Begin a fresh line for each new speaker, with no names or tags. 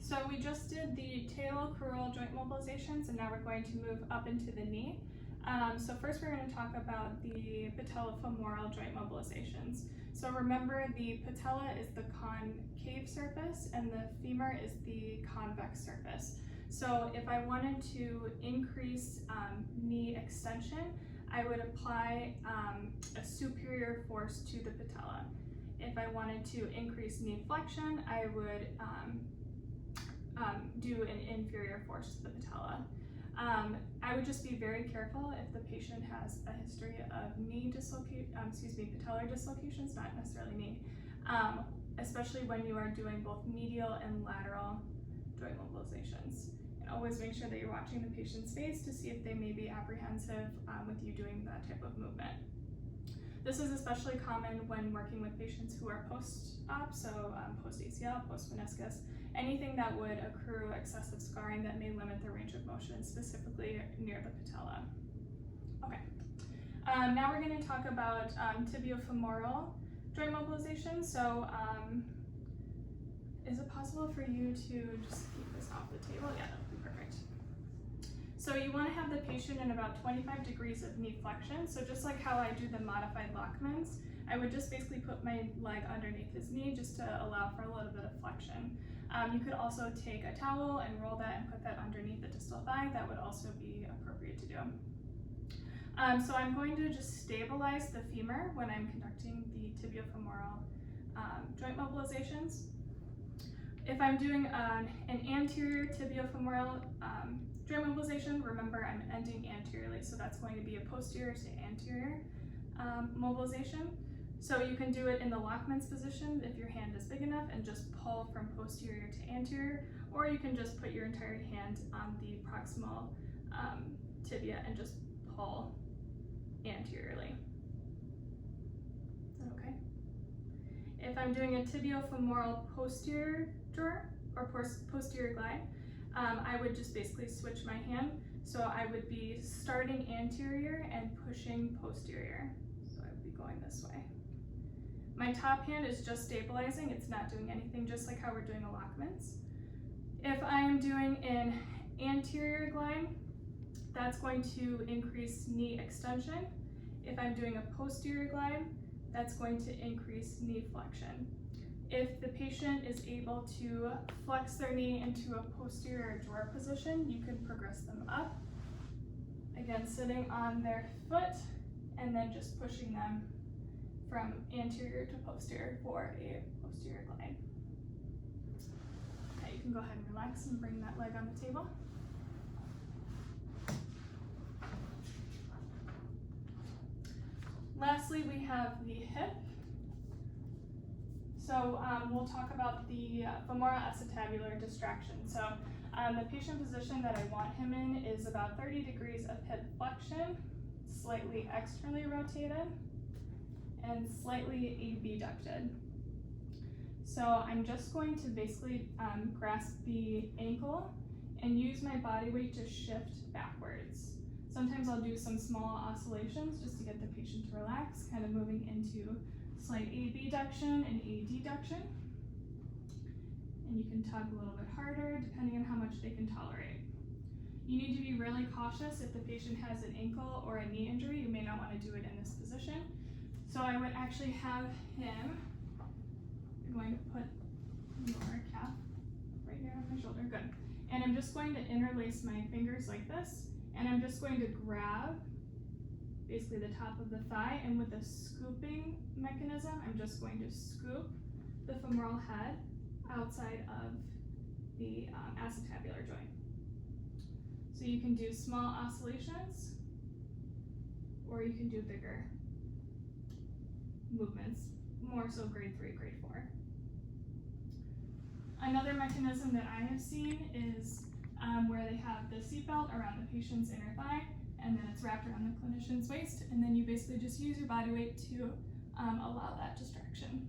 So we just did the talocrural joint mobilizations, and now we're going to move up into the knee. So first we're going to talk about the patellofemoral joint mobilizations. So remember, the patella is the concave surface and the femur is the convex surface. So if I wanted to increase knee extension, I would apply a superior force to the patella. If I wanted to increase knee flexion, I would do an inferior force to the patella. I would just be very careful if the patient has a history of patellar dislocations, not necessarily knee, especially when you are doing both medial and lateral joint mobilizations. And always make sure that you're watching the patient's face to see if they may be apprehensive with you doing that type of movement. This is especially common when working with patients who are post-op, so post-ACL, post-meniscus, anything that would accrue excessive scarring that may limit their range of motion, specifically near the patella. Okay, now we're going to talk about tibiofemoral joint mobilization. So is it possible for you to just keep this off the table? Yeah, that would be perfect. So you want to have the patient in about 25 degrees of knee flexion. So just like how I do the modified Lockmans, I would just basically put my leg underneath his knee just to allow for a little bit of flexion. You could also take a towel and roll that and put that underneath the distal thigh. That would also be appropriate to do. So I'm going to just stabilize the femur when I'm conducting the tibiofemoral joint mobilizations. If I'm doing an anterior tibiofemoral joint mobilization, remember I'm ending anteriorly, so that's going to be a posterior to anterior mobilization. So you can do it in the Lockman's position if your hand is big enough and just pull from posterior to anterior, or you can just put your entire hand on the proximal tibia and just pull anteriorly. Is that okay? If I'm doing a tibiofemoral posterior draw or posterior glide, I would just basically switch my hand. So I would be starting anterior and pushing posterior. So I would be going this way. My top hand is just stabilizing. It's not doing anything, just like how we're doing a Lockman's. If I'm doing an anterior glide, that's going to increase knee extension. If I'm doing a posterior glide, that's going to increase knee flexion. If the patient is able to flex their knee into a posterior drawer position, you can progress them up. Again, sitting on their foot and then just pushing them from anterior to posterior for a posterior glide. Okay, you can go ahead and relax and bring that leg on the table. Lastly, we have the hip. So we'll talk about the femoral acetabular distraction. So the patient position that I want him in is about 30 degrees of hip flexion, slightly externally rotated, and slightly abducted. So I'm just going to basically grasp the ankle and use my body weight to shift backwards. Sometimes I'll do some small oscillations just to get the patient to relax, kind of moving into slight abduction and adduction. And you can tug a little bit harder depending on how much they can tolerate. You need to be really cautious if the patient has an ankle or a knee injury. You may not want to do it in this position. So I would actually have him, you're going to put your calf right here on my shoulder, good. And I'm just going to interlace my fingers like this, and I'm just going to grab basically the top of the thigh, and with a scooping mechanism, I'm just going to scoop the femoral head outside of the acetabular joint. So you can do small oscillations, or you can do bigger movements, more so grade 3, grade 4. Another mechanism that I have seen is where they have the seatbelt around the patient's inner thigh, and then it's wrapped around the clinician's waist, and then you basically just use your body weight to allow that distraction.